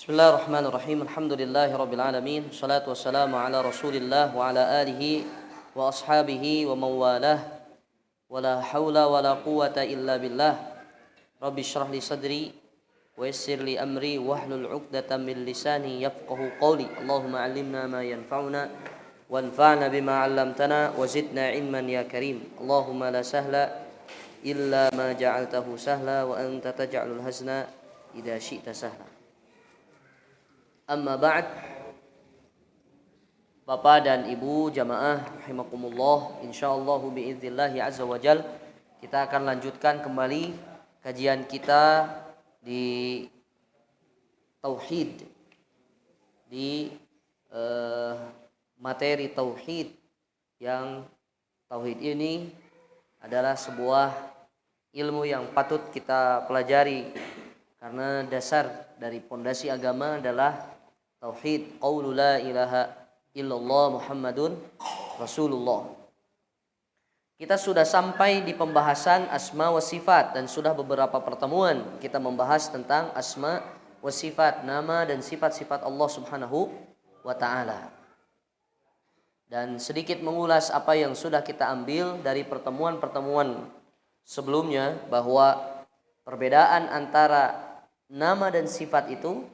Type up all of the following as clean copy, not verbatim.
Bismillahirrahmanirrahim. Alhamdulillahirabbil alamin. Shalatu wassalamu ala Rasulillah wa ala alihi wa ashabihi wa mawalah. Wala haula wala quwata illa billah. Rabbi shrah li sadri wa yassir li amri wahlul 'uqdatam min lisani yafqahu qawli. Allahumma 'allimna ma yanfa'una wanfa'na bima 'allamtana wa zidna 'ilman ya karim. Allahumma la sahla illa ma ja'altahu sahla wa anta taj'alul hazna idza syi'ta sahla. Amma ba'd. Bapak dan Ibu jamaah rahimakumullah, insyaallah biiznillah azza wajal kita akan lanjutkan kembali kajian kita di tauhid, di materi tauhid, yang tauhid ini adalah sebuah ilmu yang patut kita pelajari karena dasar dari pondasi agama adalah tauhid, qaulu la ilaha illallah Muhammadun Rasulullah. Kita sudah sampai di pembahasan asma wa sifat dan sudah beberapa pertemuan kita membahas tentang asma wa sifat, nama dan sifat-sifat Allah Subhanahu wa taala. Dan sedikit mengulas apa yang sudah kita ambil dari pertemuan-pertemuan sebelumnya, bahwa perbedaan antara nama dan sifat itu,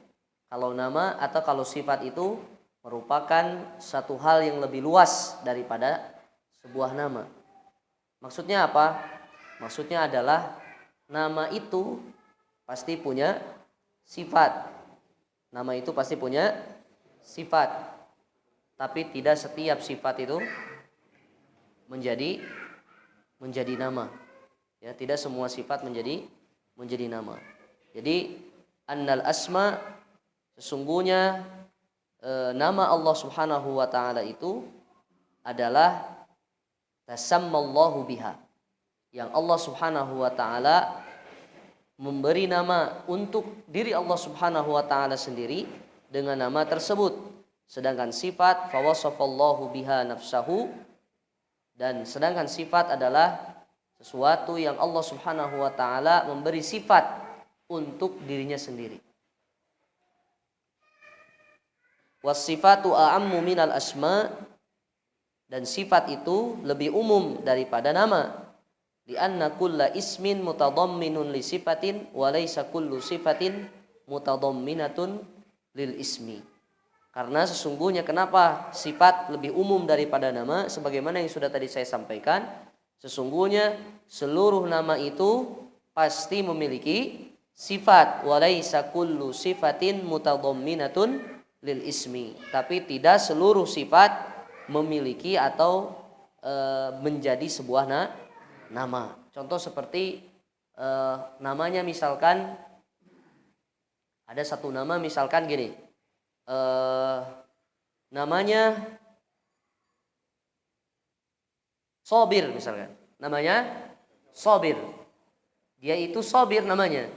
kalau nama atau kalau sifat itu merupakan satu hal yang lebih luas daripada sebuah nama. Maksudnya apa? Maksudnya adalah nama itu pasti punya sifat. Nama itu pasti punya sifat. Tapi tidak setiap sifat itu menjadi nama. Ya, tidak semua sifat menjadi nama. Jadi annal asma, sesungguhnya nama Allah Subhanahu wa taala itu adalah tasammallahu biha, yang Allah Subhanahu wa taala memberi nama untuk diri Allah Subhanahu wa taala sendiri dengan nama tersebut. Sedangkan sifat fawasafallahu biha nafsahu, dan sedangkan sifat adalah sesuatu yang Allah Subhanahu wa taala memberi sifat untuk dirinya sendiri. Wasifatu a'ammu minal asma, dan sifat itu lebih umum daripada nama. Di anna kulla ismin mutadamminun li sifatin wa laysa kullu sifatin mutadamminatun lil ismi. Karena sesungguhnya kenapa sifat lebih umum daripada nama, sebagaimana yang sudah tadi saya sampaikan, sesungguhnya seluruh nama itu pasti memiliki sifat, wa laysa kullu sifatin mutadamminatun lil ismi, tapi tidak seluruh sifat memiliki atau menjadi sebuah nama. Contoh seperti namanya, misalkan ada satu nama, misalkan gini, namanya Sobir, misalkan namanya Sobir, dia itu Sobir namanya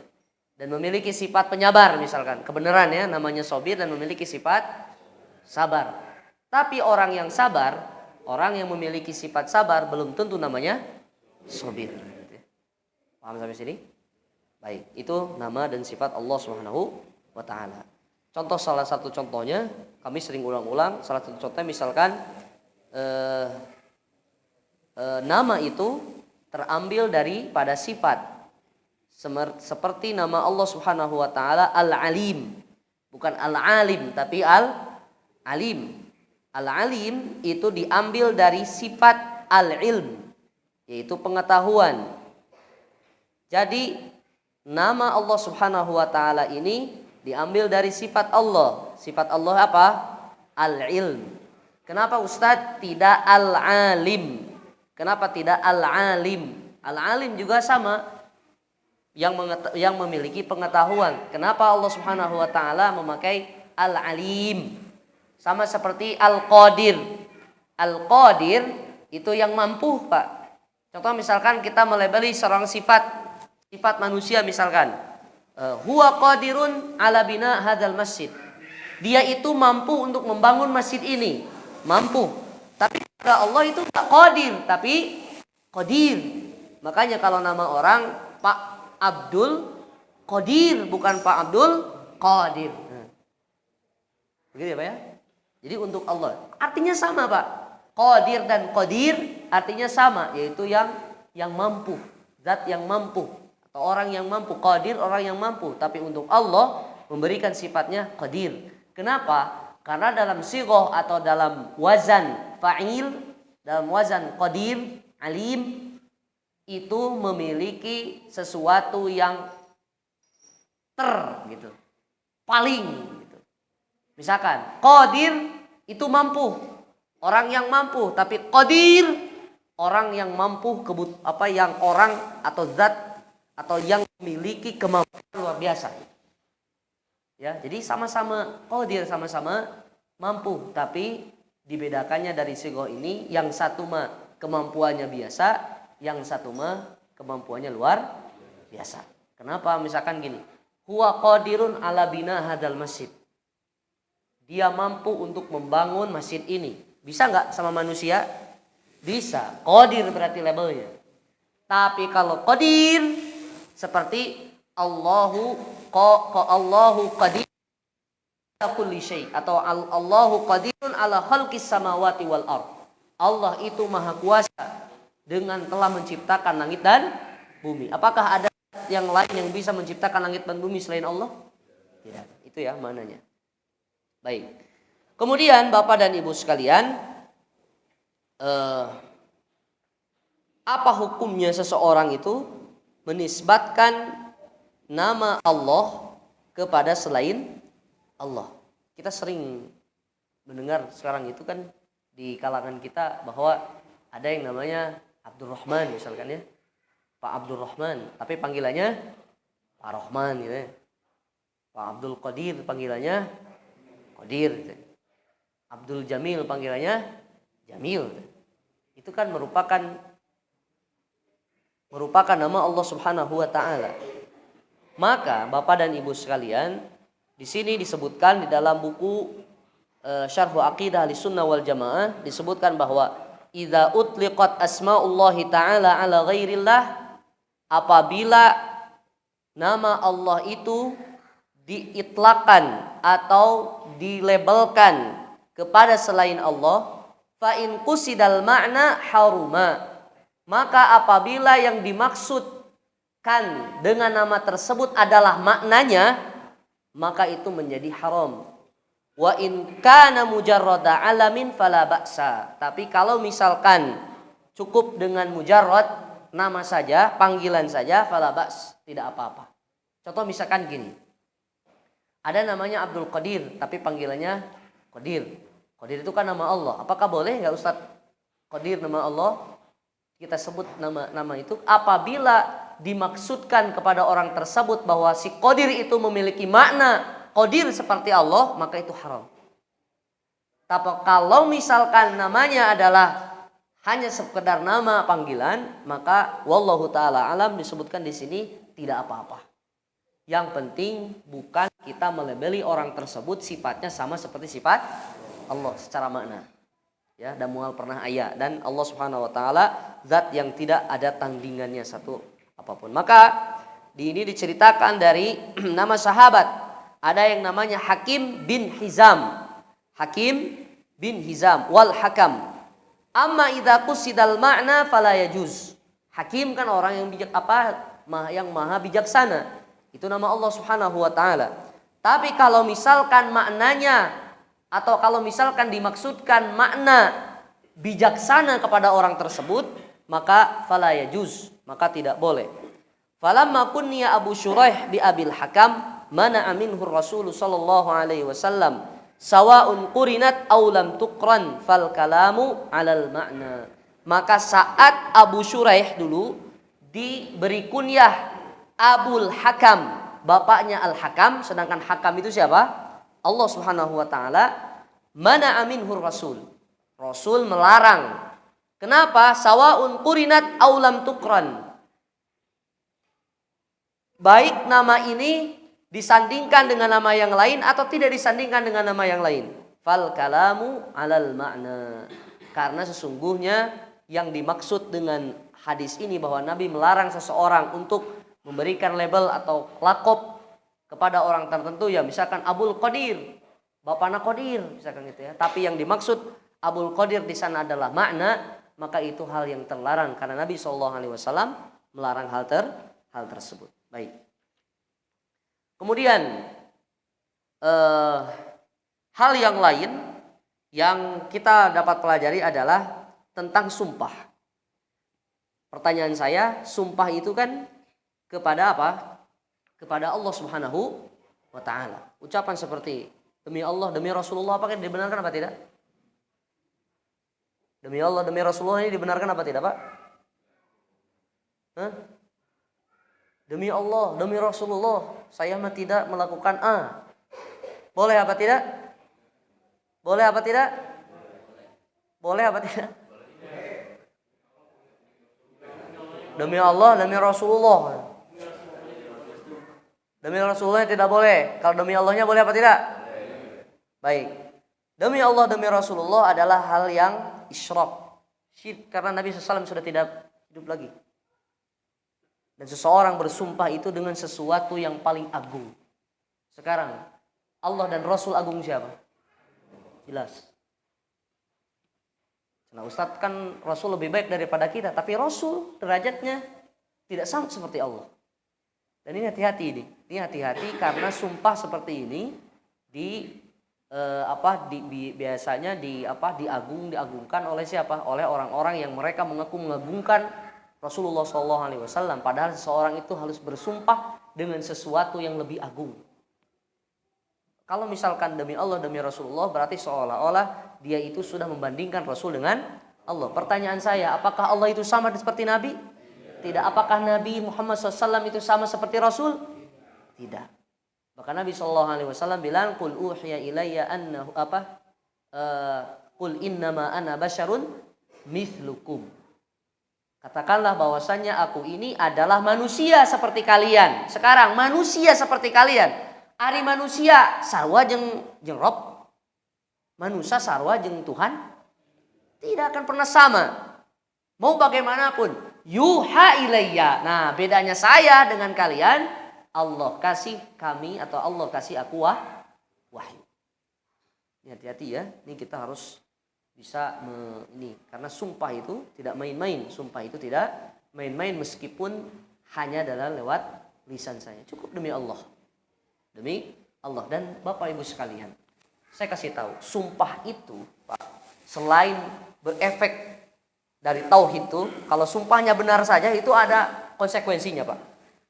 dan memiliki sifat penyabar, misalkan kebenaran ya, namanya Sobir dan memiliki sifat sabar. Tapi orang yang sabar, orang yang memiliki sifat sabar belum tentu namanya Sobir. Paham sampai sini? Baik, itu nama dan sifat Allah Subhanahu wa taala. Contoh, salah satu contohnya kami sering ulang-ulang, salah satu contohnya misalkan nama itu terambil daripada sifat. Seperti nama Allah Subhanahu wa taala Al-Alim, bukan Al-Alim tapi Al-Alim. Al-Alim itu diambil dari sifat Al-Ilm, yaitu pengetahuan. Jadi nama Allah Subhanahu wa taala ini diambil dari sifat Allah. Sifat Allah apa? Al-Ilm. Kenapa Ustadz tidak Al-Alim? Kenapa tidak Al-Alim? Al-Alim juga sama, yang memiliki pengetahuan. Kenapa Allah Subhanahu wa taala memakai Al-Alim? Sama seperti Al-Qadir. Al-Qadir itu yang mampu, Pak. Contoh misalkan kita melabeli seorang sifat manusia, misalkan huwa qadirun ala bina hadzal masjid. Dia itu mampu untuk membangun masjid ini, mampu. Tapi Allah itu tak qadir, tapi qadir. Makanya kalau nama orang Pak Abdul Qadir, bukan Pak Abdul Qadir. Begitu ya Pak ya? Jadi untuk Allah. Artinya sama Pak. Qadir dan qadir artinya sama, yaitu yang mampu, zat yang mampu atau orang yang mampu. Qadir orang yang mampu, tapi untuk Allah memberikan sifatnya qadir. Kenapa? Karena dalam sighah atau dalam wazan fa'il, dalam wazan qadir, alim itu memiliki sesuatu yang gitu. Paling gitu. Misalkan qadir itu mampu, orang yang mampu, tapi qadir orang yang mampu yang orang atau zat atau yang memiliki kemampuan luar biasa. Ya, jadi sama-sama qadir, sama-sama mampu, tapi dibedakannya dari sighah ini yang satu mah kemampuannya biasa, yang satu mah kemampuannya luar biasa. Kenapa? Misalkan gini, huwa qadirun ala bina hadal masjid. Dia mampu untuk membangun masjid ini. Bisa nggak sama manusia? Bisa. Qadir berarti labelnya. Tapi kalau qadir seperti Allahu qadir ala kulli syai, atau Allahu qadirun ala khalqis samawati wal ard. Allah itu maha kuasa dengan telah menciptakan langit dan bumi. Apakah ada yang lain yang bisa menciptakan langit dan bumi selain Allah? Tidak. Itu ya maknanya. Baik. Kemudian Bapak dan Ibu sekalian, apa hukumnya seseorang itu menisbatkan nama Allah kepada selain Allah? Kita sering mendengar sekarang itu kan di kalangan kita bahwa ada yang namanya Abdurrahman misalkan ya. Pak Abdurrahman, tapi panggilannya Pak Rahman gitu ya. Pak Abdul Qadir panggilannya Qadir gitu. Abdul Jamil panggilannya Jamil gitu. Itu kan merupakan nama Allah Subhanahu wa taala. Maka Bapak dan Ibu sekalian, di sini disebutkan di dalam buku Syarh Aqidah Ahlussunnah wal Jamaah disebutkan bahwa idza utliqat asmaullahi ta'ala ala ghairillah, apabila nama Allah itu diitlakan atau dilabelkan kepada selain Allah, fa in qusidal ma'na haruma, maka apabila yang dimaksudkan dengan nama tersebut adalah maknanya, maka itu menjadi haram. Wa in kana mujarrada alamin fala ba'sa. Tapi kalau misalkan cukup dengan mujarrad, nama saja, panggilan saja, fala ba's, tidak apa-apa. Contoh misalkan gini. Ada namanya Abdul Qadir, tapi panggilannya Qadir. Qadir itu kan nama Allah. Apakah boleh enggak Ustaz? Qadir nama Allah, kita sebut nama itu apabila dimaksudkan kepada orang tersebut bahwa si Qadir itu memiliki makna Qadir seperti Allah, maka itu haram. Tapi kalau misalkan namanya adalah hanya sekedar nama panggilan, maka wallahu taala alam disebutkan di sini tidak apa-apa. Yang penting bukan kita melabeli orang tersebut sifatnya sama seperti sifat Allah secara makna. Ya, dan mual pernah ayat, dan Allah Subhanahu wa taala zat yang tidak ada tandingannya satu apapun. Maka di ini diceritakan dari nama sahabat, ada yang namanya Hakim bin Hizam. Hakim bin Hizam wal Hakam. Amma idza qusidal ma'na fala yajuz. Hakim kan orang yang bijak yang maha bijaksana. Itu nama Allah Subhanahu wa taala. Tapi kalau misalkan maknanya atau kalau misalkan dimaksudkan makna bijaksana kepada orang tersebut, maka fala yajuz, maka tidak boleh. Falamma kunniya Abu Shuraih bi Abil Hakam mana'a minhu Rasul sallallahu alaihi wasallam sawa'un qurinat aw lam tuqran fal kalamu 'alal ma'na. Maka saat Abu Shuraih dulu diberi kunyah Abul Hakam, bapaknya Al Hakam, sedangkan Hakam itu siapa? Allah Subhanahu wa taala. Mana'a minhu Rasul. Rasul melarang. Kenapa? Sawa'un qurinat aw lam tuqran. Baik nama ini disandingkan dengan nama yang lain atau tidak disandingkan dengan nama yang lain. Fal kalamu 'alal ma'na. Karena sesungguhnya yang dimaksud dengan hadis ini bahwa Nabi melarang seseorang untuk memberikan label atau lakop kepada orang tertentu, ya misalkan Abul Qadir, bapana Qadir misalkan gitu ya. Tapi yang dimaksud Abul Qadir di sana adalah makna, maka itu hal yang terlarang karena Nabi SAW melarang hal tersebut. Baik. Kemudian hal yang lain yang kita dapat pelajari adalah tentang sumpah. Pertanyaan saya, sumpah itu kan kepada apa? Kepada Allah Subhanahu wa taala. Ucapan seperti demi Allah, demi Rasulullah, apakah dibenarkan apa tidak? Demi Allah, demi Rasulullah ini dibenarkan apa tidak, Pak? Hah? Demi Allah, demi Rasulullah, saya mah tidak melakukan A. Boleh apa tidak? Boleh apa tidak? Boleh apa tidak? Demi Allah, demi Rasulullah. Demi Rasulullah tidak boleh. Kalau demi Allahnya boleh apa tidak? Baik. Demi Allah, demi Rasulullah adalah hal yang isyrak, syirik, karena Nabi SAW sudah tidak hidup lagi. Dan seseorang bersumpah itu dengan sesuatu yang paling agung. Sekarang Allah dan Rasul agung siapa? Jelas. Nah, Ustadz kan Rasul lebih baik daripada kita, tapi Rasul derajatnya tidak sama seperti Allah. Dan ini hati-hati ini. Ini hati-hati karena sumpah seperti ini biasanya diagungkan oleh siapa? Oleh orang-orang yang mereka mengaku mengagungkan Rasulullah SAW. Padahal seseorang itu harus bersumpah dengan sesuatu yang lebih agung. Kalau misalkan demi Allah, demi Rasulullah, berarti seolah-olah dia itu sudah membandingkan Rasul dengan Allah. Pertanyaan saya, apakah Allah itu sama seperti Nabi? Tidak. Apakah Nabi Muhammad SAW itu sama seperti Rasul? Tidak. Maka Nabi SAW bilang, Qul uhiya ilayya annahu Qul innama ana basyarun mithlukum. Katakanlah bahwasannya aku ini adalah manusia seperti kalian. Sekarang manusia seperti kalian. Ari manusia sarwa jeung Rob. Manusia sarwa jeung Tuhan tidak akan pernah sama. Mau bagaimanapun, yuha ilayya. Nah, bedanya saya dengan kalian, Allah kasih kami atau Allah kasih aku wahyu. Ini hati-hati ya. Ini kita harus bisa ini karena sumpah itu tidak main-main. Sumpah itu tidak main-main meskipun hanya adalah lewat lisan saya. Cukup demi Allah. Demi Allah. Dan Bapak Ibu sekalian, saya kasih tahu, sumpah itu Pak, selain berefek dari tauhid itu, kalau sumpahnya benar saja itu ada konsekuensinya Pak.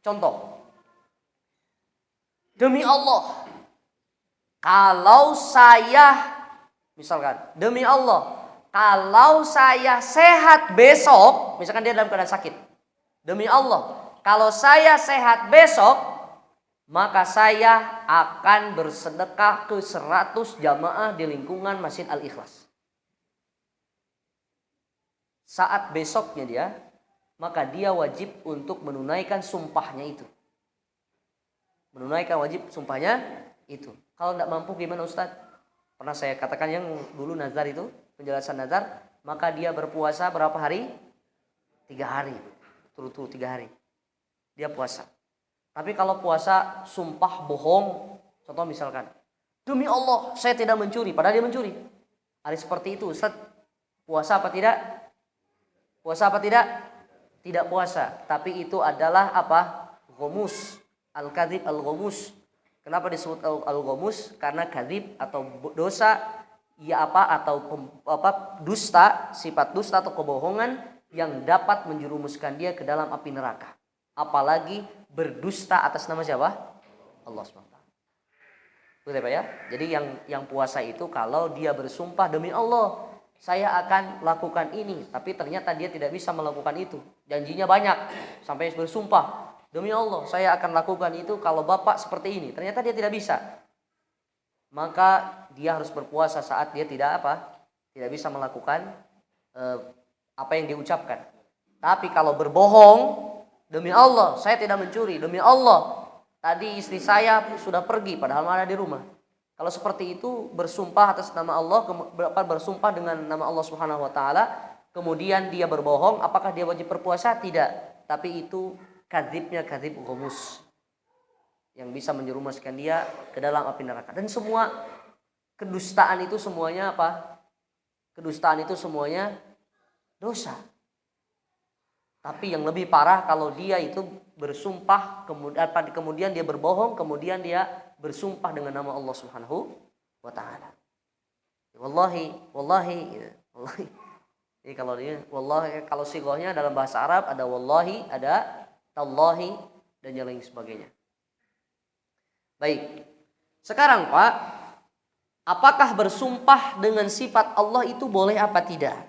Contoh, demi Allah, kalau saya misalkan, demi Allah, kalau saya sehat besok, misalkan dia dalam keadaan sakit. Demi Allah, kalau saya sehat besok, maka saya akan bersedekah ke 100 jamaah di lingkungan Masjid Al-Ikhlas. Saat besoknya dia, maka dia wajib untuk menunaikan sumpahnya itu. Menunaikan wajib sumpahnya itu. Kalau tidak mampu gimana Ustadz? Pernah saya katakan yang dulu nazar itu, penjelasan nazar, maka dia berpuasa berapa hari? 3 hari. Turut-turut 3 hari. Dia puasa. Tapi kalau puasa sumpah bohong, contoh misalkan, demi Allah saya tidak mencuri, padahal dia mencuri. Hari seperti itu, Ustaz, puasa apa tidak? Puasa apa tidak? Tidak puasa. Tapi itu adalah apa? Ghomus. Al-kadhib al-ghomus. Kenapa disebut al-ghomus? Karena kadhib atau dosa, dusta, sifat dusta atau kebohongan yang dapat menjerumuskan dia ke dalam api neraka. Apalagi berdusta atas nama siapa? Allah SWT. Betul ya Pak ya? Jadi yang puasa itu kalau dia bersumpah demi Allah, saya akan lakukan ini, tapi ternyata dia tidak bisa melakukan itu. Janjinya banyak sampai bersumpah, demi Allah saya akan lakukan itu kalau Bapak seperti ini. Ternyata dia tidak bisa. Maka dia harus berpuasa saat dia tidak bisa melakukan apa yang diucapkan. Tapi kalau berbohong, demi Allah, saya tidak mencuri. Demi Allah, tadi istri saya sudah pergi padahal ada di rumah. Kalau seperti itu bersumpah atas nama Allah, bersumpah dengan nama Allah Subhanahu wa taala, kemudian dia berbohong, apakah dia wajib berpuasa? Tidak. Tapi itu kadzibnya kadzib ghomus. Yang bisa menjerumuskan dia ke dalam api neraka. Dan semua kedustaan itu semuanya apa? Kedustaan itu semuanya dosa. Tapi yang lebih parah kalau dia itu bersumpah, kemudian dia berbohong, kemudian dia bersumpah dengan nama Allah Subhanahu wa taala. Wallahi, wallahi. Jadi kalau dia wallahi, kalau sighahnya dalam bahasa Arab ada wallahi, ada tallahi dan yang lain sebagainya. Baik. Sekarang Pak, apakah bersumpah dengan sifat Allah itu boleh apa tidak?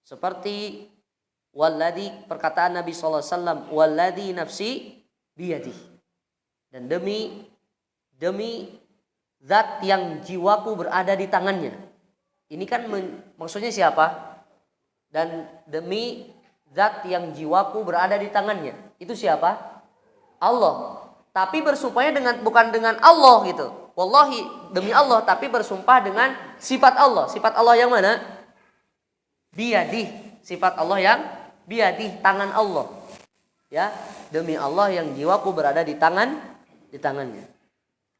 Seperti walladzi, perkataan Nabi sallallahu alaihi wasallam, walladzi nafsi biyadihi. Dan demi zat yang jiwaku berada di tangannya. Ini kan maksudnya siapa? Dan demi zat yang jiwaku berada di tangannya. Itu siapa? Allah. Tapi bersumpahnya bukan dengan Allah gitu. Wallahi demi Allah, tapi bersumpah dengan sifat Allah. Sifat Allah yang mana? Biyadih. Sifat Allah yang biyadih, tangan Allah. Ya, demi Allah yang jiwaku berada di tangannya.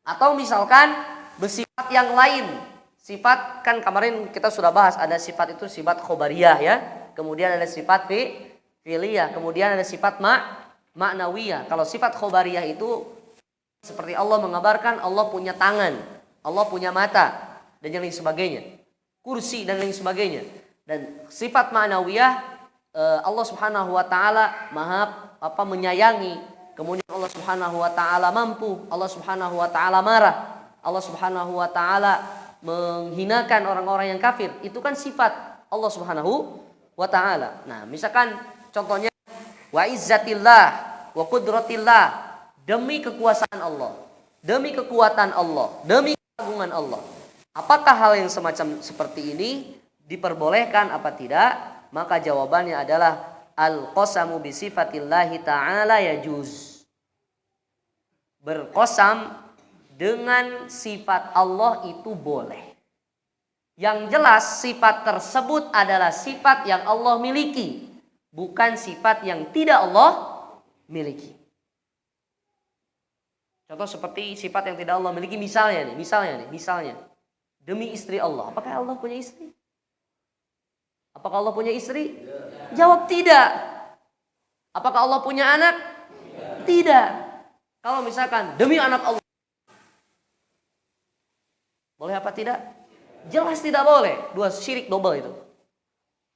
Atau misalkan bersifat yang lain. Sifat kan kemarin kita sudah bahas, ada sifat itu sifat khobariyah ya. Kemudian ada sifat fi'liyah, kemudian ada sifat ma'nawiyah. Kalau sifat khobariyah itu seperti Allah mengabarkan Allah punya tangan, Allah punya mata dan yang lain sebagainya. Kursi dan lain sebagainya. Dan sifat ma'nawiyah Allah Subhanahu wa taala Maha menyayangi. Kemudian Allah Subhanahu wa taala mampu, Allah Subhanahu wa taala marah, Allah Subhanahu wa taala menghinakan orang-orang yang kafir. Itu kan sifat Allah Subhanahu wa taala. Nah, misalkan contohnya wa izzatillah wa qudratillah, demi kekuasaan Allah, demi kekuatan Allah, demi keagungan Allah. Apakah hal yang semacam seperti ini diperbolehkan apa tidak? Maka jawabannya adalah al-qasamu bi sifatillahi ta'ala yajuz. Berqasam dengan sifat Allah itu boleh. Yang jelas sifat tersebut adalah sifat yang Allah miliki, bukan sifat yang tidak Allah miliki. Contoh seperti sifat yang tidak Allah miliki, misalnya demi istri Allah. Apakah Allah punya istri? Apakah Allah punya istri? Jawab tidak. Apakah Allah punya anak? Tidak. Kalau misalkan demi anak Allah, boleh apa tidak? Jelas tidak boleh. Dua syirik double itu.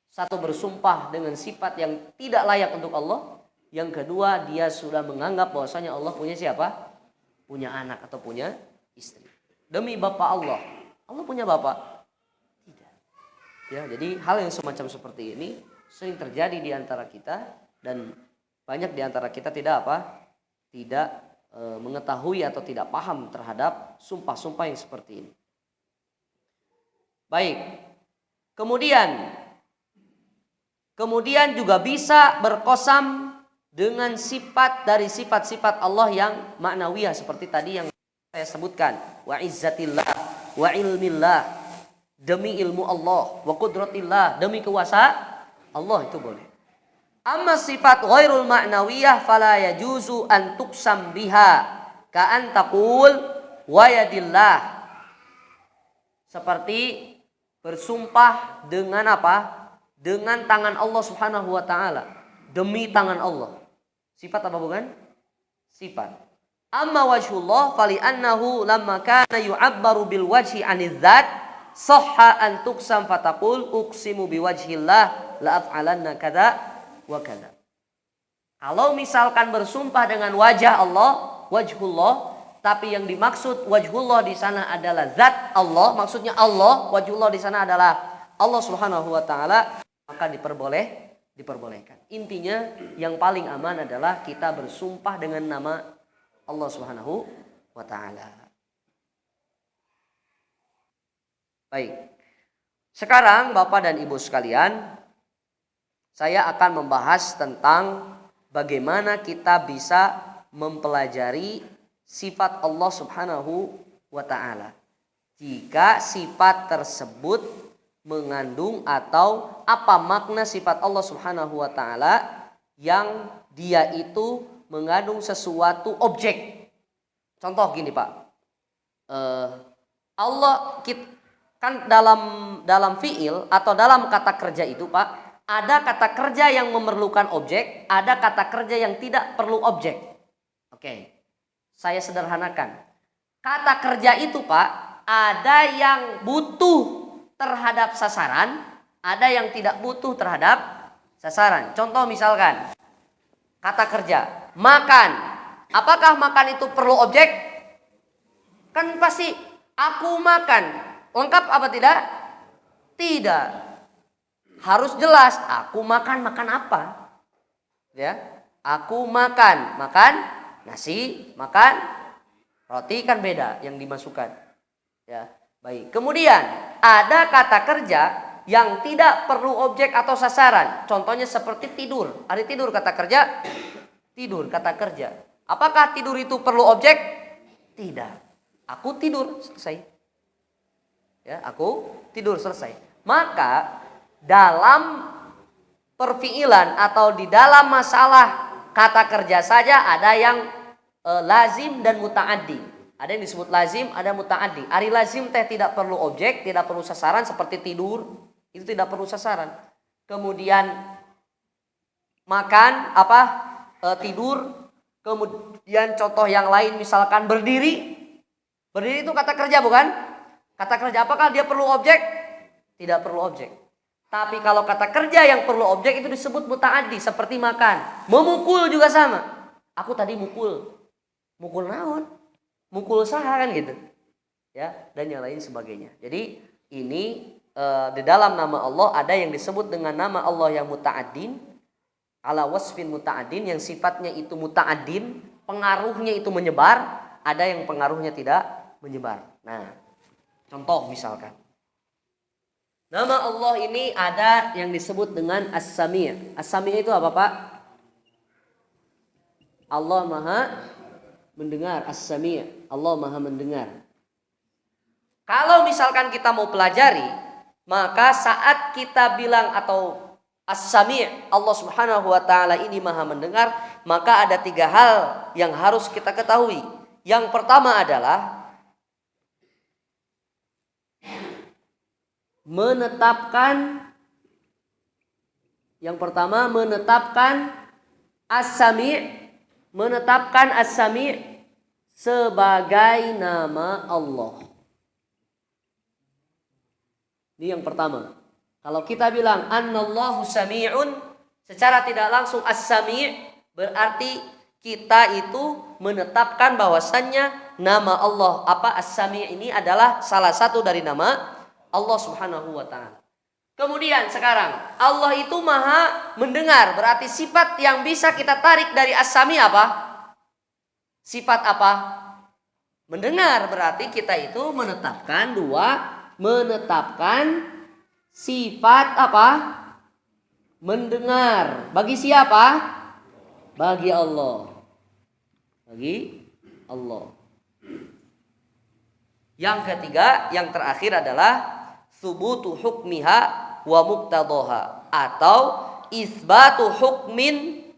Satu bersumpah dengan sifat yang tidak layak untuk Allah. Yang kedua dia sudah menganggap bahwasanya Allah punya siapa? Punya anak atau punya istri. Demi Bapak Allah. Allah punya Bapak? Tidak. Ya, jadi hal yang semacam seperti ini sering terjadi di antara kita dan banyak di antara kita tidak mengetahui atau tidak paham terhadap sumpah-sumpah yang seperti ini. Baik. Kemudian juga bisa berqasam dengan sifat dari sifat-sifat Allah yang maknawiyah seperti tadi yang saya sebutkan, wa izzatillah, wa ilmillah, demi ilmu Allah, wa qudratillah, demi kuasa Allah, itu boleh. Amma sifat ghairul ma'nawiyah fala yajuzu an tuqsam biha ka an taqul wa yadillah. Seperti bersumpah dengan apa? Dengan tangan Allah Subhanahu wa taala. Demi tangan Allah. Sifat apa bukan? Sifat. Amma wajhullah fali annahu lamma kana yu'abbaru bil wajhi 'anil dzat sahha an tuqsam fataqul uqsimu biwajhillah la af'alanna kadza wa kadza. Kalau misalkan bersumpah dengan wajah Allah, wajhullah, tapi yang dimaksud wajhullah di sana adalah zat Allah, maksudnya Allah, wajhullah di sana adalah Allah Subhanahu wa taala, maka diperbolehkan. Intinya yang paling aman adalah kita bersumpah dengan nama Allah Subhanahu wa taala. Baik. Sekarang Bapak dan Ibu sekalian, saya akan membahas tentang bagaimana kita bisa mempelajari sifat Allah Subhanahu wa taala. Jika sifat tersebut mengandung atau apa makna sifat Allah Subhanahu wa taala yang dia itu mengandung sesuatu objek. Contoh gini Pak. Allah kan dalam fiil atau dalam kata kerja itu Pak, ada kata kerja yang memerlukan objek, ada kata kerja yang tidak perlu objek. Oke, saya sederhanakan. Kata kerja itu Pak, ada yang butuh terhadap sasaran, ada yang tidak butuh terhadap sasaran. Contoh misalkan, kata kerja, makan. Apakah makan itu perlu objek? Kan pasti aku makan. Lengkap apa tidak? Tidak. Harus jelas, aku makan apa? Ya, aku makan nasi, makan roti, kan beda yang dimasukkan. Ya, baik. Kemudian ada kata kerja yang tidak perlu objek atau sasaran. Contohnya seperti tidur. Ada tidur kata kerja, tidur kata kerja. Apakah tidur itu perlu objek? Tidak. Aku tidur, selesai. Ya, aku tidur, selesai. Maka dalam perfiilan atau di dalam masalah kata kerja saja ada yang lazim dan muta'addi. Ada yang disebut lazim, ada muta'addi. Ari lazim teh tidak perlu objek, tidak perlu sasaran, seperti tidur, itu tidak perlu sasaran. Kemudian makan tidur. Kemudian contoh yang lain misalkan berdiri. Berdiri itu kata kerja bukan? Kata kerja, apakah dia perlu objek? Tidak perlu objek. Tapi kalau kata kerja yang perlu objek itu disebut muta'addi, seperti makan. Memukul juga sama. Aku tadi mukul. Mukul naon? Mukul saha, kan gitu. Ya, dan yang lain sebagainya. Jadi ini di dalam nama Allah ada yang disebut dengan nama Allah yang muta'addin, ala wasfin muta'addin, yang sifatnya itu muta'addin, pengaruhnya itu menyebar, ada yang pengaruhnya tidak menyebar. Nah, contoh misalkan, nama Allah ini ada yang disebut dengan As-Sami'. As-Sami' itu apa Pak? Allah Maha mendengar. As-Sami', Allah Maha mendengar. Kalau misalkan kita mau pelajari, maka saat kita bilang atau As-Sami', Allah Subhanahu wa taala ini Maha mendengar, maka ada 3 hal yang harus kita ketahui. Yang pertama adalah menetapkan As-Sami' sebagai nama Allah. Ini yang pertama. Kalau kita bilang annallahu sami'un, secara tidak langsung As-Sami' berarti kita itu menetapkan bahwasannya nama Allah As-Sami' ini adalah salah satu dari nama Allah Subhanahu wa taala. Kemudian sekarang Allah itu Maha mendengar, berarti sifat yang bisa kita tarik dari As-Sami' apa? Sifat apa? Mendengar. Berarti kita itu menetapkan sifat apa? Mendengar. Bagi siapa? Bagi Allah. Bagi Allah. Yang ketiga, yang terakhir adalah subutu hukmiha wa muqtadaha, atau isbatu hukmi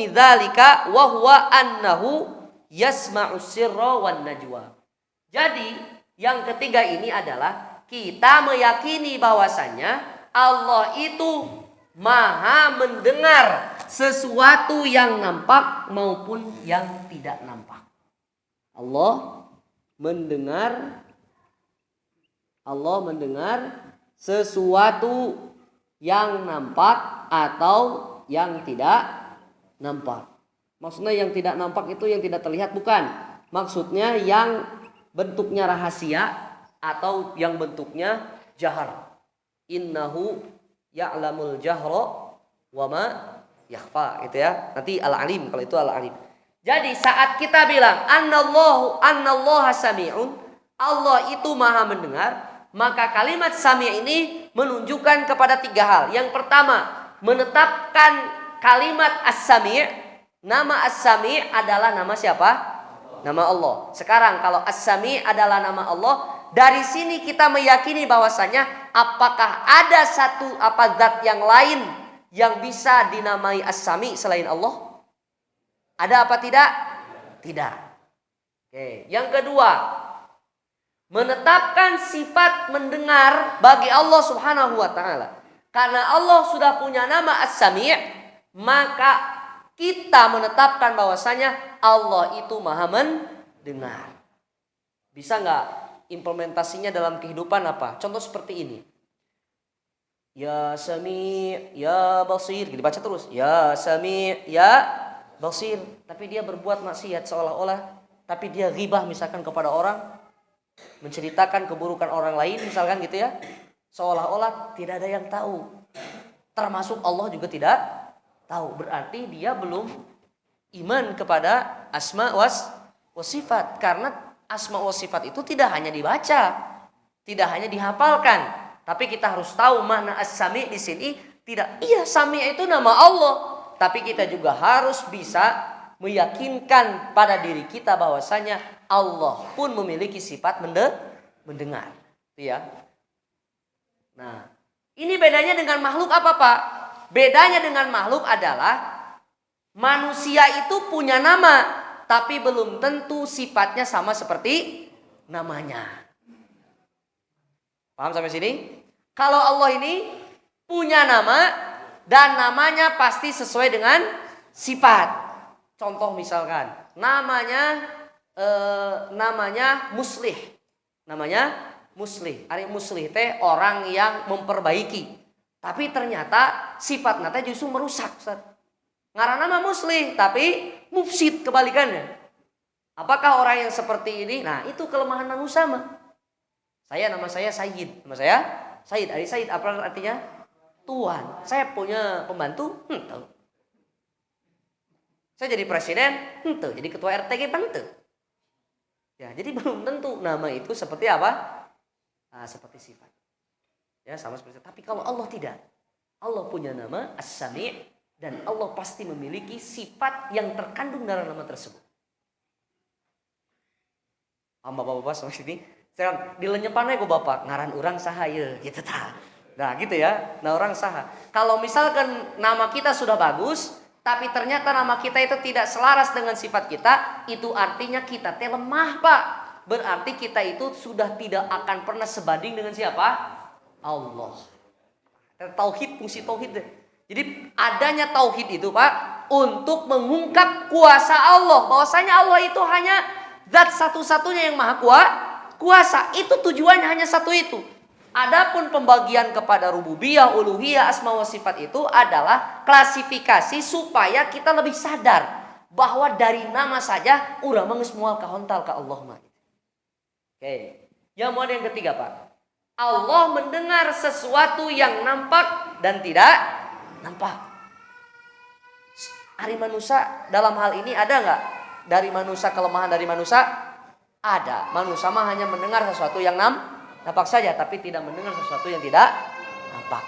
dzalika wa huwa annahu yasma'u sirra wan najwa. Jadi yang ketiga ini adalah kita meyakini bahwasanya Allah itu Maha mendengar sesuatu yang nampak maupun yang tidak nampak. Allah mendengar sesuatu yang nampak atau yang tidak nampak. Maksudnya yang tidak nampak itu yang tidak terlihat, bukan. Maksudnya yang bentuknya rahasia atau yang bentuknya jahar. Innahu ya'lamul jahra wa ma yakhfa, gitu ya. Nanti al-alim, kalau itu al-alim. Jadi saat kita bilang annallaha sami'un, Allah itu Maha mendengar, maka kalimat sami' ini menunjukkan kepada 3 hal. Yang pertama, menetapkan kalimat as-sami'. Nama as-sami' adalah nama siapa? Nama Allah. Sekarang kalau as-sami' adalah nama Allah, dari sini kita meyakini bahwasanya apakah ada satu zat yang lain yang bisa dinamai as-sami' selain Allah? Ada apa tidak? Tidak. Oke. Yang kedua, menetapkan sifat mendengar bagi Allah Subhanahu wa taala. Karena Allah sudah punya nama As-Sami', maka kita menetapkan bahwasanya Allah itu Maha mendengar. Bisa nggak implementasinya dalam kehidupan apa? Contoh seperti ini. Ya Sami, ya Basir, dibaca terus. Ya Sami, ya Basir. Tapi dia berbuat maksiat seolah-olah, tapi dia ghibah misalkan kepada orang, menceritakan keburukan orang lain misalkan gitu ya. Seolah-olah tidak ada yang tahu. Termasuk Allah juga tidak tahu. Berarti dia belum iman kepada asma wa sifat. Karena asma wa sifat itu tidak hanya dibaca, tidak hanya dihafalkan, tapi kita harus tahu makna as-sami' di sini. Tidak, iya sami' itu nama Allah, tapi kita juga harus bisa meyakinkan pada diri kita bahwasanya Allah pun memiliki sifat mendengar. Itu ya. Nah, ini bedanya dengan makhluk apa, Pak? Bedanya dengan makhluk adalah manusia itu punya nama, tapi belum tentu sifatnya sama seperti namanya. Paham sampai sini? Kalau Allah ini punya nama dan namanya pasti sesuai dengan sifat. Contoh misalkan, namanya Muslih. Namanya Muslih. Ari Muslih teh orang yang memperbaiki. Tapi ternyata sifat nate justru merusak, Ustaz. Ngaranna mah Muslih, tapi mufsid kebalikannya. Apakah orang yang seperti ini? Nah, itu kelemahan manusia mah. Nama saya Sayyid. Nama saya Sayyid. Ari Sayyid apa artinya? Tuan. Saya punya pembantu? Henteu. Saya jadi presiden? Henteu. Jadi ketua RT henteu. Ya, jadi belum tentu nama itu seperti apa? Nah, seperti sifat. Ya, sama seperti itu. Tapi kalau Allah tidak. Allah punya nama As-Sami', dan Allah pasti memiliki sifat yang terkandung dalam nama tersebut. Bapak-bapak sama sini, saya dilenyepannya ku bapak ngaran urang saha ye gitu ta. Nah, gitu ya. Nah, orang saha. Kalau misalkan nama kita sudah bagus, tapi ternyata nama kita itu tidak selaras dengan sifat kita, itu artinya kita teh lemah, Pak. Berarti kita itu sudah tidak akan pernah sebanding dengan siapa? Allah. Tauhid, fungsi tauhid. Jadi adanya tauhid itu, Pak, untuk mengungkap kuasa Allah. Bahwasanya Allah itu hanya zat satu-satunya yang maha kuasa. Itu tujuannya hanya satu itu. Adapun pembagian kepada rububiyah, uluhiyah, asma wa sifat itu adalah klasifikasi supaya kita lebih sadar bahwa dari nama saja urang geus moal kahontal ka Allah mah. Oke. Yang mau yang ketiga, Pak. Allah mendengar sesuatu yang nampak dan tidak nampak. Ari manusia dalam hal ini ada nggak dari manusia kelemahan dari manusia? Ada. Manusia mah hanya mendengar sesuatu yang nampak saja, tapi tidak mendengar sesuatu yang tidak nampak.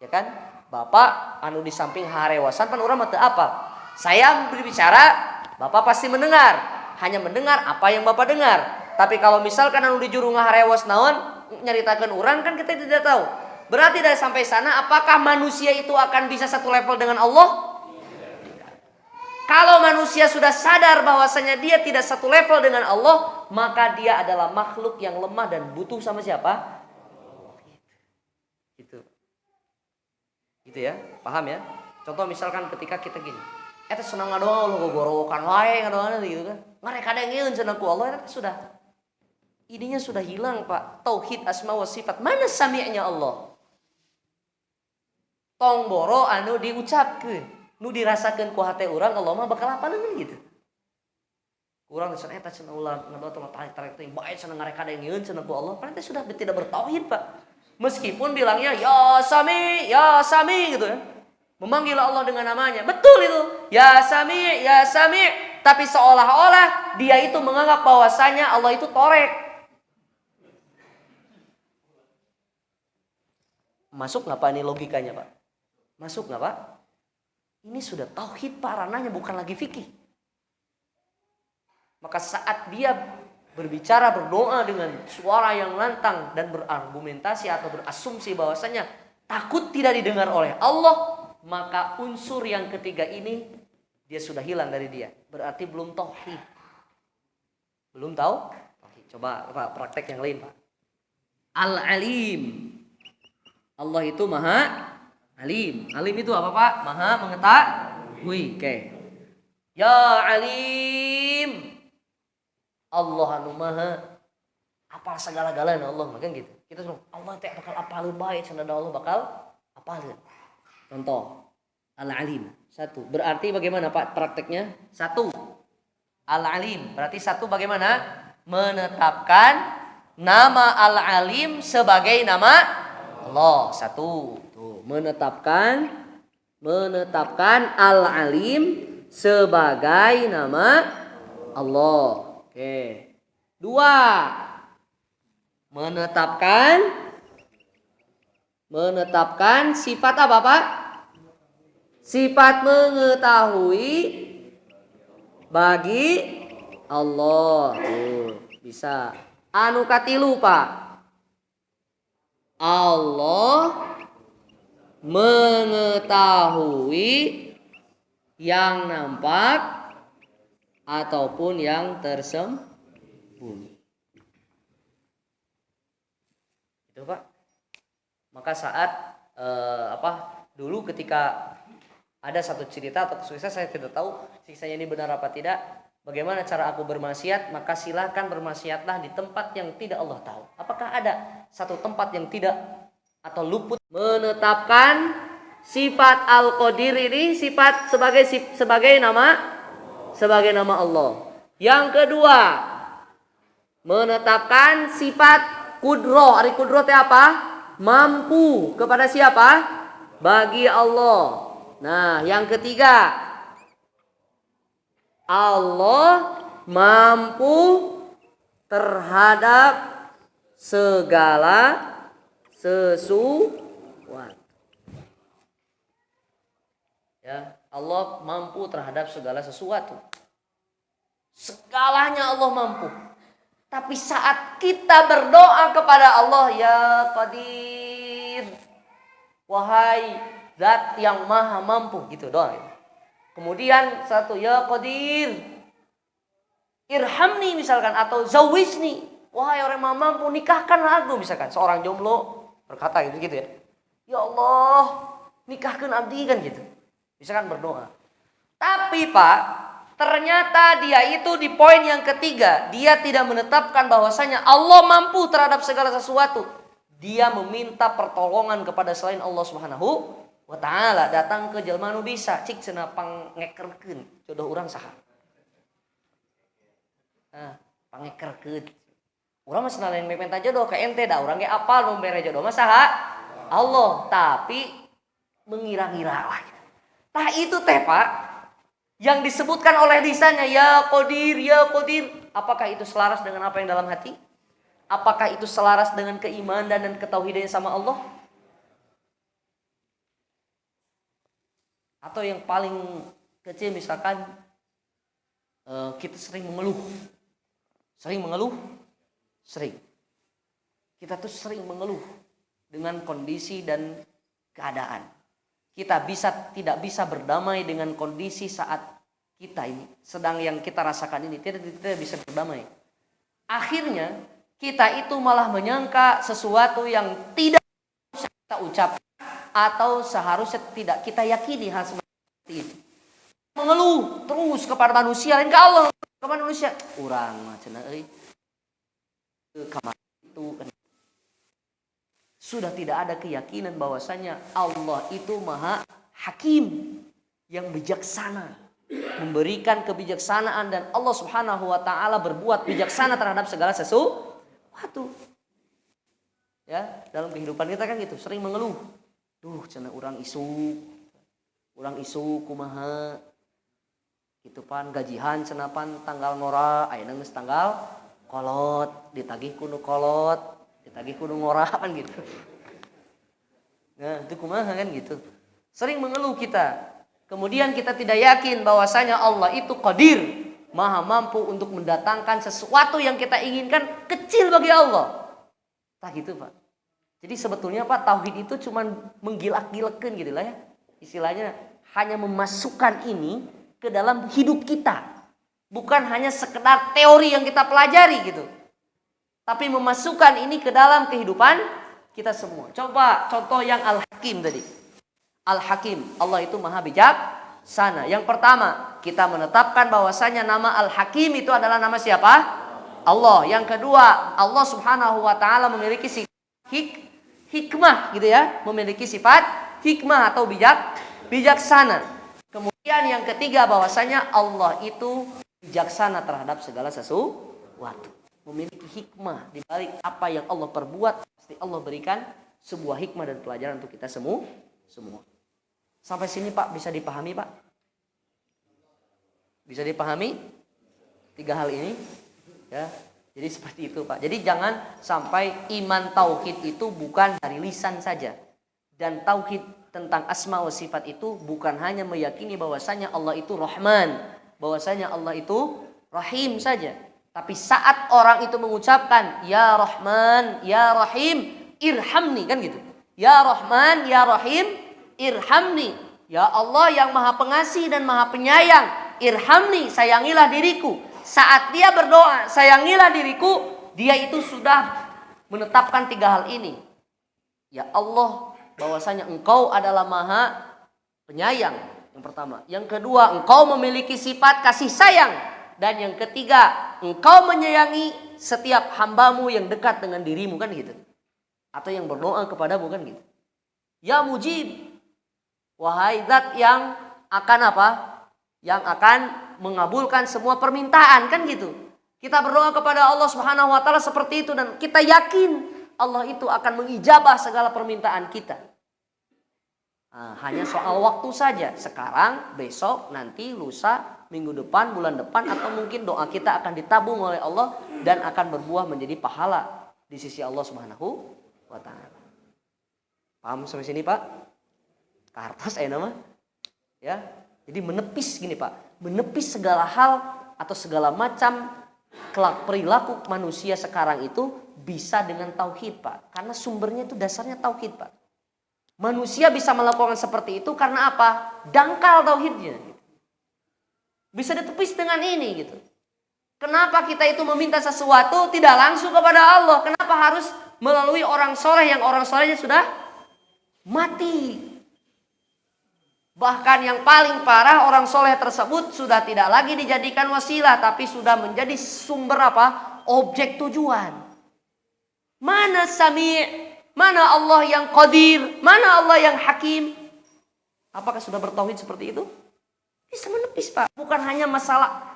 Ya kan? Bapak anu di samping harewasan pan urang mah teu apal. Saya berbicara, Bapak pasti mendengar. Hanya mendengar apa yang Bapak dengar. Tapi kalau misalkan anu di juru ngaharewas naon nyaritakeun urang kan kita tidak tahu. Berarti dari sampai sana apakah manusia itu akan bisa satu level dengan Allah? Kalau manusia sudah sadar bahwasanya dia tidak satu level dengan Allah, maka dia adalah makhluk yang lemah dan butuh sama siapa? Gitu. Gitu ya, paham ya? Contoh misalkan ketika kita gini, eta senang ngadoa Allah gogorokan wae ngadoana gitu kan. Ngarek kadengieun cenah ku Allah eta sudah. Ininya sudah hilang, Pak. Tauhid asma wa sifat. Mana sami'nya Allah? Tong boro anu diucapkeun, nu dirasakeun ku hate urang Allah mah bakal apaleun gitu. Urang cenah eta cenah ulah ngadoa tong tarik-tarik teh bae cenah ngarek kadengieun cenah ku Allah. Padahal sudah tidak bertauhid, Pak. Meskipun bilangnya ya Sami gitu ya. Memanggil Allah dengan namanya. Betul itu. Ya Sami. Tapi seolah-olah dia itu menganggap bahwasanya Allah itu torek. Masuk nggak Pak ini logikanya, Pak? Masuk nggak, Pak? Ini sudah tauhid, Pak, ranahnya bukan lagi fikih. Maka saat dia berbicara, berdoa dengan suara yang lantang dan berargumentasi atau berasumsi bahwasanya takut tidak didengar oleh Allah, maka unsur yang ketiga ini dia sudah hilang dari dia. Berarti belum tauhid. Belum tahu? Coba Pak praktek yang lain Pak. Al-Alim. Allah itu Maha Alim. Alim itu apa Pak? Maha mengetahui. Oke. Ya Alim. Allah anu Maha apal segala-galanya Allah makan gitu. Kita semua Allah teh bakal apalin baik cenah Allah bakal apalin. Contoh Al-Alim. Satu. Berarti bagaimana Pak prakteknya? Satu. Al-Alim. Berarti satu bagaimana? Menetapkan nama Al-Alim sebagai nama Allah. Satu. Tuh, menetapkan Al-Alim sebagai nama Allah. Oke. Dua. Menetapkan sifat apa Pak? Sifat mengetahui bagi Allah. Bisa. Anu katilu Pak. Allah mengetahui yang nampak ataupun yang tersembunyi. Itu Pak. Maka saat dulu ketika ada satu cerita atau kisah saya tidak tahu siksanya ini benar apa tidak. Bagaimana cara aku bermaksiat? Maka silakan bermaksiatlah di tempat yang tidak Allah tahu. Apakah ada satu tempat yang tidak atau luput? Menetapkan sifat Al-Qadir ini sifat sebagai nama Allah. Yang kedua, menetapkan sifat Qudroh. Ari Qudroh teh apa? Mampu kepada siapa? Bagi Allah. Nah, yang ketiga, Allah mampu terhadap segala sesuatu. Ya, Allah mampu terhadap segala sesuatu. Segalanya Allah mampu. Tapi saat kita berdoa kepada Allah, ya Qadir, wahai Zat yang maha mampu, gitu doa. Kemudian satu, ya Qadir, irhamni misalkan, atau zawijni, wahai orang maha mampu, nikahkanlah aku misalkan. Seorang jomblo berkata gitu ya. Ya Allah, nikahkan abdi kan gitu. Misalkan berdoa. Tapi Pak, ternyata dia itu di poin yang ketiga, dia tidak menetapkan bahwasanya Allah mampu terhadap segala sesuatu. Dia meminta pertolongan kepada selain Allah Subhanahu wa ta'ala. Datang ke jelema nu bisa cik cenah pangekerkeun jodoh urang saha. Pangekerkeun. Urang mah cenah lain mepenta jodoh ka ente da urang ge apal nu mere jodoh mah saha? Allah. Tapi mengira-ngira lah. Tah itu teh Pak yang disebutkan oleh lisannya, ya Qadir, ya Qadir. Apakah itu selaras dengan apa yang dalam hati? Apakah itu selaras dengan keimanan dan ketauhidannya sama Allah? Atau yang paling kecil misalkan kita sering mengeluh. Kita tuh sering mengeluh dengan kondisi dan keadaan. Kita tidak bisa berdamai dengan kondisi saat kita ini sedang yang kita rasakan ini, tidak bisa berdamai. Akhirnya kita itu malah menyangka sesuatu yang tidak bisa kita ucapkan atau seharusnya tidak kita yakini hal seperti itu. Mengeluh terus kepada manusia, lain ke Allah, kepada manusia. Urang mah cenah euy. Itu kan sudah tidak ada keyakinan bahwasanya Allah itu Maha Hakim yang bijaksana, memberikan kebijaksanaan, dan Allah Subhanahu wa taala berbuat bijaksana terhadap segala sesuatu. Ya, dalam kehidupan kita kan gitu, sering mengeluh. Duh, cenah urang isu kumaha? Kitu pan gajihan cenah pan tanggal ngora, ayeuna geus tanggal kolot, ditagih kudu kolot, ditagih kudu ngora kan gitu. Nah, itu kumaha kan gitu. Sering mengeluh kita. Kemudian kita tidak yakin bahwasanya Allah itu Qadir, Maha mampu untuk mendatangkan sesuatu yang kita inginkan kecil bagi Allah. Tah gitu, Pak. Jadi sebetulnya Pak, tauhid itu cuma menggilak-gilekeun gitu lah ya. Istilahnya hanya memasukkan ini ke dalam hidup kita. Bukan hanya sekedar teori yang kita pelajari gitu. tapi memasukkan ini ke dalam kehidupan kita semua. Coba contoh yang Al-Hakim tadi. Al-Hakim, Allah itu maha bijaksana. Yang pertama, kita menetapkan bahwasanya nama Al-Hakim itu adalah nama siapa? Allah. Yang kedua, Allah Subhanahu wa taala memiliki sifat hikmah gitu ya, memiliki sifat hikmah atau bijaksana. Kemudian yang ketiga, bahwasanya Allah itu bijaksana terhadap segala sesuatu. Memiliki hikmah di balik apa yang Allah perbuat, pasti Allah berikan sebuah hikmah dan pelajaran untuk kita semua. Sampai sini Pak, bisa dipahami Pak? Bisa dipahami 3 hal ini? Ya, jadi seperti itu Pak. Jadi jangan sampai iman tauhid itu bukan dari lisan saja. Dan tauhid tentang asma wa sifat itu bukan hanya meyakini bahwasanya Allah itu Rahman, bahwasanya Allah itu Rahim saja. Tapi saat orang itu mengucapkan ya Rahman, ya Rahim, irhamni, kan gitu. Ya Rahman, ya Rahim, irhamni. Ya Allah yang maha pengasih dan maha penyayang, irhamni, sayangilah diriku. Saat dia berdoa, sayangilah diriku, dia itu sudah menetapkan 3 hal ini. Ya Allah, bahwasanya engkau adalah maha penyayang, yang pertama. Yang kedua, engkau memiliki sifat kasih sayang. Dan yang ketiga, engkau menyayangi setiap hambamu yang dekat dengan dirimu, kan gitu. Atau yang berdoa kepadamu, kan gitu. Ya Mujib, wahai zat yang akan apa? Yang akan mengabulkan semua permintaan, kan gitu. Kita berdoa kepada Allah Subhanahu wa taala seperti itu dan kita yakin Allah itu akan mengijabah segala permintaan kita. Hanya soal waktu saja. Sekarang, besok, nanti, lusa, minggu depan, bulan depan, atau mungkin doa kita akan ditabung oleh Allah dan akan berbuah menjadi pahala di sisi Allah Subhanahu wa taala. Paham sampai sini Pak? Kartas nama? Ya. Jadi menepis gini Pak, menepis segala hal atau segala macam perilaku manusia sekarang itu bisa dengan tauhid Pak. Karena sumbernya itu dasarnya tauhid Pak. Manusia bisa melakukan seperti itu karena apa? Dangkal tauhidnya. Bisa ditepis dengan ini gitu. Kenapa kita itu meminta sesuatu tidak langsung kepada Allah? Kenapa harus melalui orang soleh yang orang solehnya sudah mati? Bahkan yang paling parah, orang soleh tersebut sudah tidak lagi dijadikan wasilah, tapi sudah menjadi sumber apa? Objek tujuan. Mana Sami'? Mana Allah yang Qadir? Mana Allah yang Hakim? Apakah sudah bertauhid seperti itu? Bisa menepis Pak. Bukan hanya masalah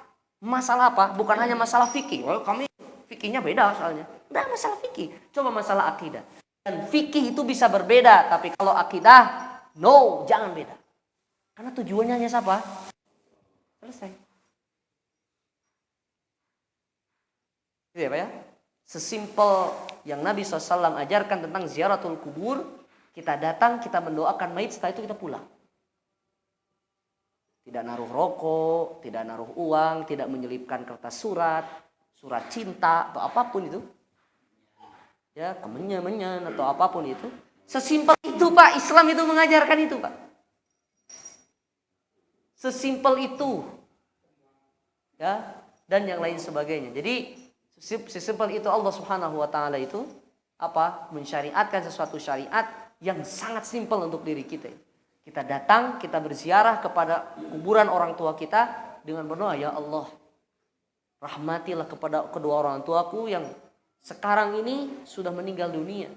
apa? Bukan hanya masalah fikih. Oh, kami fikihnya beda soalnya. Tidak masalah fikih. Coba masalah akidah. Dan fikih itu bisa berbeda, tapi kalau akidah, no, jangan beda. Karena tujuannya hanya siapa? Selesai. Gitu ya Pak ya? Sesimpel yang Nabi SAW ajarkan tentang ziaratul kubur, kita datang, kita mendoakan mayit, setelah itu kita pulang. Tidak naruh rokok, tidak naruh uang, tidak menyelipkan kertas surat cinta atau apapun itu. Ya, kemenyan atau apapun itu. Sesimpel itu Pak, Islam itu mengajarkan itu Pak. Sesimpel itu. Ya, dan yang lain sebagainya. Jadi sesimpel itu Allah Subhanahu wa taala itu apa? Mensyariatkan sesuatu syariat yang sangat simpel untuk diri kita. Kita datang, kita berziarah kepada kuburan orang tua kita dengan berdoa, ya Allah, rahmatilah kepada kedua orang tuaku yang sekarang ini sudah meninggal dunia,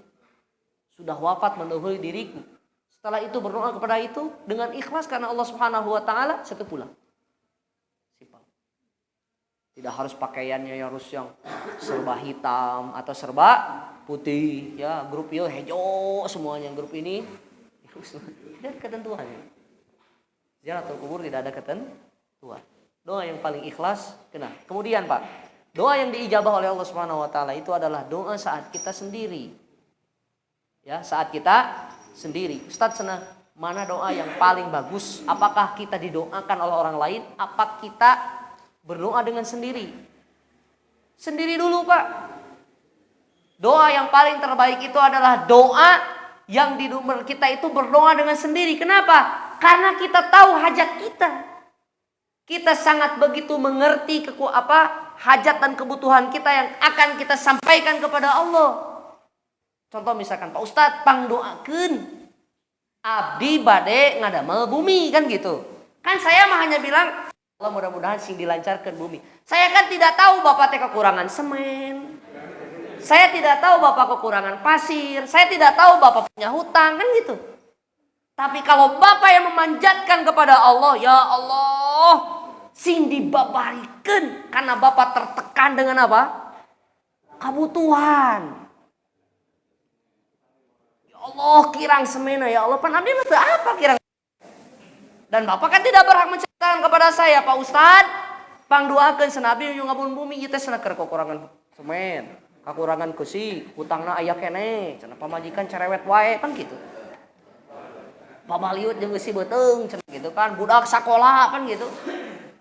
sudah wafat mendahului diriku. Setelah itu berdoa kepada itu dengan ikhlas karena Allah Subhanahu wa taala, setelah pulang. Tidak harus pakaiannya yang harus yang serba hitam atau serba putih. Ya, grup yo hijau semuanya, grup ini. Tidak ada ketentuan. Ziaratul kubur tidak ada ketentuan. Doa yang paling ikhlas kena. Kemudian Pak, doa yang diijabah oleh Allah Subhanahu wa taala itu adalah doa saat kita sendiri. Ya, saat kita sendiri. Ustaz, mana doa yang paling bagus? Apakah kita didoakan oleh orang lain? Apa kita berdoa dengan sendiri? Sendiri dulu Pak. Doa yang paling terbaik itu adalah doa yang kita itu berdoa dengan sendiri. Kenapa? Karena kita tahu hajat kita. Kita sangat begitu mengerti hajat dan kebutuhan kita yang akan kita sampaikan kepada Allah. Contoh misalkan, Pak Ustadz pangdoakeun abdi bade ngadamel bumi kan gitu. Kan saya mah hanya bilang Allah mudah-mudahan sing dilancarkan bumi. Saya kan tidak tahu Bapak teh kekurangan semen. Saya tidak tahu Bapak kekurangan pasir. Saya tidak tahu Bapak punya hutang kan gitu. Tapi kalau Bapak yang memanjatkan kepada Allah, ya Allah, sing dibabarikeun karena Bapak tertekan dengan apa? Kebutuhan. Ya Allah, kirang semena ya Allah, pan abdi mah apa kirang? Dan Bapak kan tidak berhak menceritakan kepada saya, Pak Ustad, pangduakeun senabi yang ngabun bumi ieu teh cenah kekurangan semen. Kekurangan kusi, hutangna aya keneh, cenah pamajikan cerewet wae kan gitu. Pabaliut jeung geus beuteung cenah gitu kan, budak sakola kan gitu.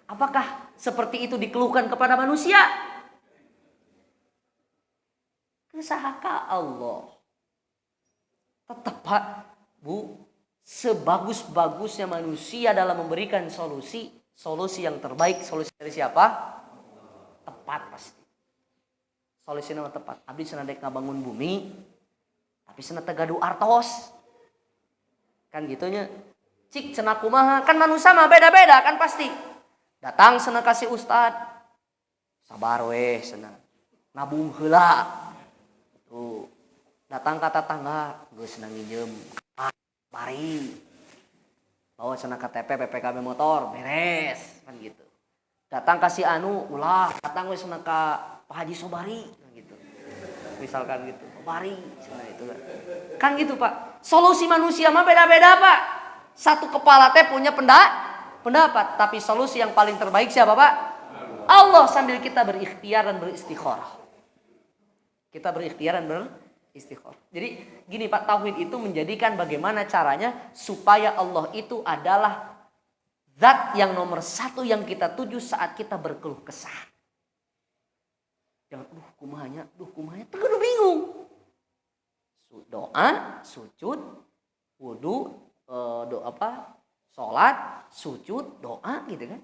Apakah seperti itu dikeluhkan kepada manusia? Kesahaka Allah. Tetap Pak, Bu, sebagus-bagusnya manusia dalam memberikan solusi yang terbaik, solusi dari siapa? Tepat pasti. Solusi nama tepat. Abdi cenah dek ngabangun bumi, tapi cenah teu gaduh artos. Kan gitunya. Cik cenah kumaha? Kan manusia mah beda-beda kan pasti. Datang cenah kasih ustad. Sabar weh cenah. Nabung heula. Tuh. Datang ka tetangga, geus cenah nginjem. Mari. Bawa cenah KTP PPKB motor, beres kan gitu. Datang kasih anu ulah, datang we cenah ka Pak Haji Sobari gitu. Misalkan gitu. Sobari cenah itu kan gitu, Pak. Solusi manusia mah beda-beda, Pak. Satu kepala teh punya pendapat, tapi solusi yang paling terbaik siapa, Pak? Allah, sambil kita berikhtiar dan beristikharah. Kita berikhtiar dan beristikharah. Jadi gini, Pak, tauhid itu menjadikan bagaimana caranya supaya Allah itu adalah zat yang nomor satu yang kita tuju saat kita berkeluh kesah. Jangan, kumahanya, terus bingung. Doa, sujud, wudu, sholat, sujud, doa gitu kan.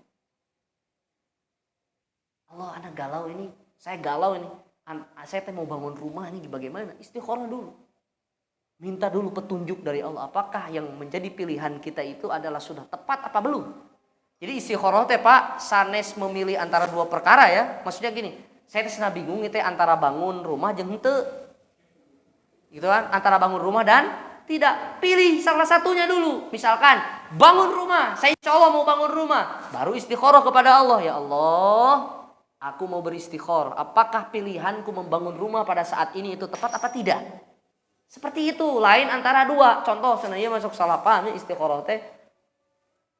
Allah, anak galau ini, saya galau ini. Saya mau bangun rumah ini bagaimana? Istikharah dulu. Minta dulu petunjuk dari Allah. Apakah yang menjadi pilihan kita itu adalah sudah tepat apa belum? Jadi istikharah teh Pak, sanes memilih antara dua perkara ya. Maksudnya gini. Saya cenah bingung itu antara bangun rumah jeung henteu. Gitu kan? Antara bangun rumah dan tidak. Pilih salah satunya dulu. Misalkan bangun rumah, saya insya Allah mau bangun rumah. Baru istikharah kepada Allah. Ya Allah, aku mau beristikharah. Apakah pilihanku membangun rumah pada saat ini itu tepat apa tidak? Seperti itu. Lain antara dua. Contoh, senaya masuk salah paham istikharah teh.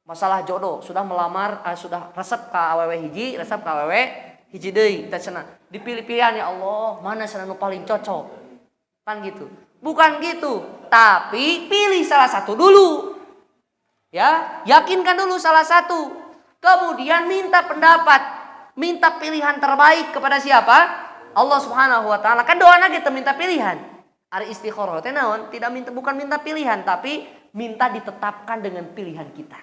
Masalah jodoh. Sudah melamar, sudah resep ka awewe hiji, resep ka awewe hiji deui teh cenah. Dipilih pilihan ya Allah, mana cenah nu paling cocok. Kan gitu. Bukan gitu, tapi pilih salah satu dulu. Ya, yakinkan dulu salah satu. Kemudian minta pendapat, minta pilihan terbaik kepada siapa? Allah Subhanahu wa taala. Kan doana kita minta pilihan. Ari istikharah teh naon? Tidak minta, bukan minta pilihan, tapi minta ditetapkan dengan pilihan kita.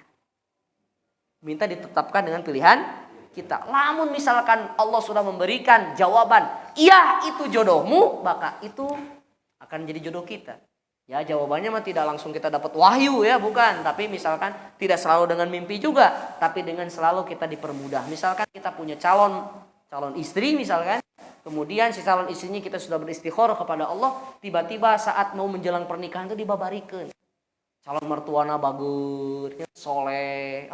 Minta ditetapkan dengan pilihan kita. Lamun misalkan Allah sudah memberikan jawaban, iya itu jodohmu, maka itu akan jadi jodoh kita. Ya, jawabannya mah tidak langsung kita dapat wahyu ya, bukan. Tapi misalkan tidak selalu dengan mimpi juga, tapi dengan selalu kita dipermudah. Misalkan kita punya calon istri misalkan, kemudian si calon istrinya kita sudah beristikharah kepada Allah, tiba-tiba saat mau menjelang pernikahan itu dibabarikeun. Calon mertuana bagus, soleh,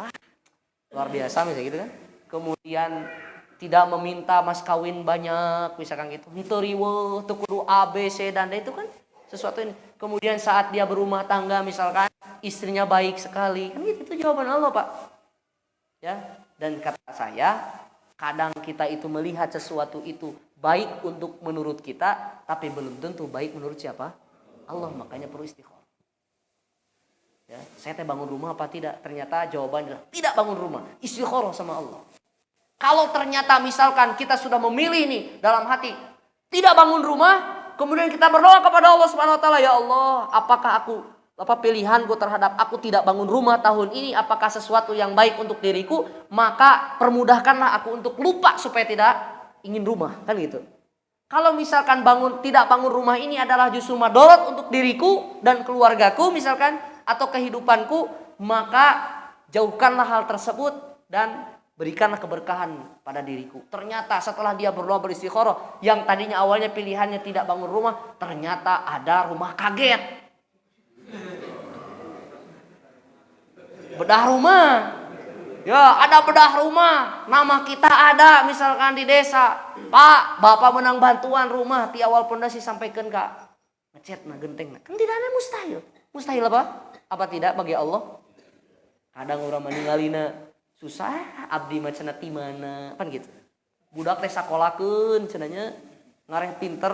luar biasa misalnya gitu kan. Kemudian tidak meminta mas kawin banyak misalkan gitu. Itu riweuh, teu kudu A, B, C dan D itu kan sesuatu ini. Kemudian saat dia berumah tangga misalkan istrinya baik sekali. Kan gitu, itu jawaban Allah, Pak. Ya, dan kata saya, kadang kita itu melihat sesuatu itu baik untuk menurut kita, tapi belum tentu baik menurut siapa? Allah, makanya perlu istikharah. Ya, saya teh bangun rumah apa tidak? Ternyata jawabannya adalah tidak bangun rumah. Istikharah sama Allah. Kalau ternyata misalkan kita sudah memilih nih dalam hati tidak bangun rumah, kemudian kita berdoa kepada Allah Subhanahu wa taala, ya Allah, apakah pilihanku terhadap aku tidak bangun rumah tahun ini apakah sesuatu yang baik untuk diriku, maka permudahkanlah aku untuk lupa supaya tidak ingin rumah, kan gitu. Kalau misalkan tidak bangun rumah ini adalah justru madorot untuk diriku dan keluargaku misalkan atau kehidupanku, maka jauhkanlah hal tersebut dan berikanlah keberkahan pada diriku. Ternyata setelah dia berdoa beristikharah, yang tadinya awalnya pilihannya tidak bangun rumah, ternyata ada rumah kaget. Bedah rumah. Ya, ada bedah rumah. Nama kita ada misalkan di desa. Pak, Bapak menang bantuan rumah ti awal pondasi sampaikan Kak. Ngecet na genteng na. Kan tidak ada mustahil. Mustahil apa? Apa tidak bagi Allah? Kadang orang meninggalina susah, abdi mah cenah ti mana, kan gitu. Budak teh sakolakeun cenanya ngareh pinter,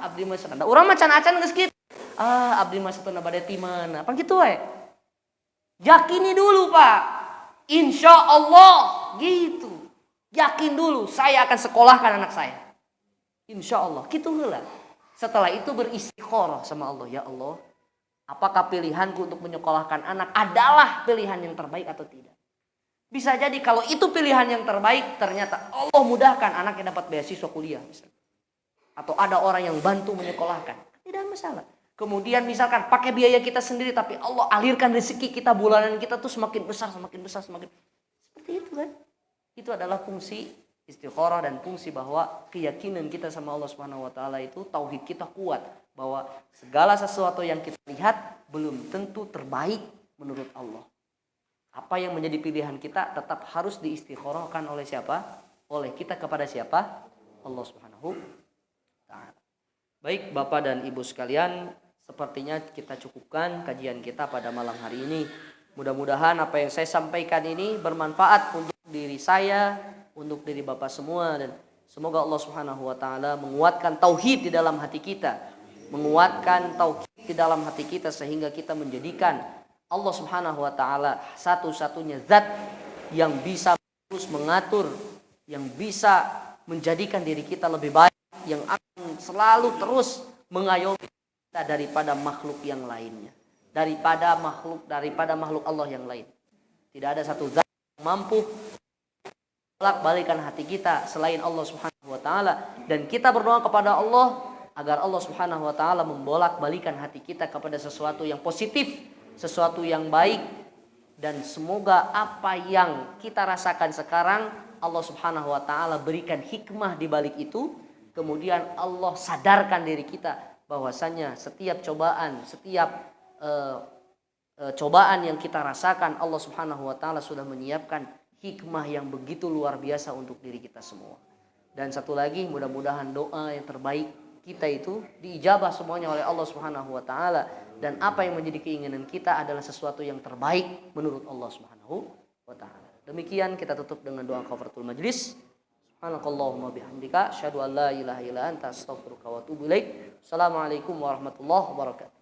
abdi mah cenah. Urang mah can-acan geus kitu. Abdi mah satuna bade ti mana. Pan kitu we. Yakini dulu, Pak. Insya Allah gitu. Yakin dulu saya akan sekolahkan anak saya. Insya Allah gitu heula. Setelah itu beristikharah sama Allah. Ya Allah, apakah pilihanku untuk menyekolahkan anak adalah pilihan yang terbaik atau tidak? Bisa jadi kalau itu pilihan yang terbaik, ternyata Allah mudahkan anaknya dapat beasiswa kuliah misalnya. Atau ada orang yang bantu menyekolahkan. Tidak masalah. Kemudian misalkan pakai biaya kita sendiri, tapi Allah alirkan rezeki kita bulanan kita tuh semakin besar. Seperti itu kan. Itu adalah fungsi istikharah dan fungsi bahwa keyakinan kita sama Allah Subhanahu wa taala itu tauhid kita kuat. Bahwa segala sesuatu yang kita lihat belum tentu terbaik menurut Allah. Apa yang menjadi pilihan kita tetap harus diistikharahkan oleh siapa? Oleh kita kepada siapa? Allah Subhanahu wa taala. Baik Bapak dan Ibu sekalian, sepertinya kita cukupkan kajian kita pada malam hari ini. Mudah-mudahan apa yang saya sampaikan ini bermanfaat untuk diri saya, untuk diri Bapak semua, dan semoga Allah Subhanahu wa taala menguatkan tauhid di dalam hati kita, menguatkan tauhid di dalam hati kita sehingga kita menjadikan Allah Subhanahu wa taala satu-satunya zat yang bisa terus mengatur, yang bisa menjadikan diri kita lebih baik, yang akan selalu terus mengayomi kita daripada makhluk yang lainnya, daripada makhluk Allah yang lain. Tidak ada satu zat yang mampu bolak-balikan hati kita selain Allah Subhanahu wa taala, dan kita berdoa kepada Allah agar Allah Subhanahu wa taala membolak-balikan hati kita kepada sesuatu yang positif, sesuatu yang baik, dan semoga apa yang kita rasakan sekarang Allah Subhanahu wa taala berikan hikmah di balik itu. Kemudian Allah sadarkan diri kita bahwasanya setiap cobaan, setiap cobaan yang kita rasakan, Allah Subhanahu wa taala sudah menyiapkan hikmah yang begitu luar biasa untuk diri kita semua. Dan satu lagi, mudah-mudahan doa yang terbaik kita itu diijabah semuanya oleh Allah Subhanahu wa taala, dan apa yang menjadi keinginan kita adalah sesuatu yang terbaik menurut Allah Subhanahu wa taala. Demikian kita tutup dengan doa kafaratul majlis. Subhanakallahumma bihamdika asyhadu an la ilaha illa anta astaghfiruka wa atubu ilaik. Assalamualaikum warahmatullahi wabarakatuh.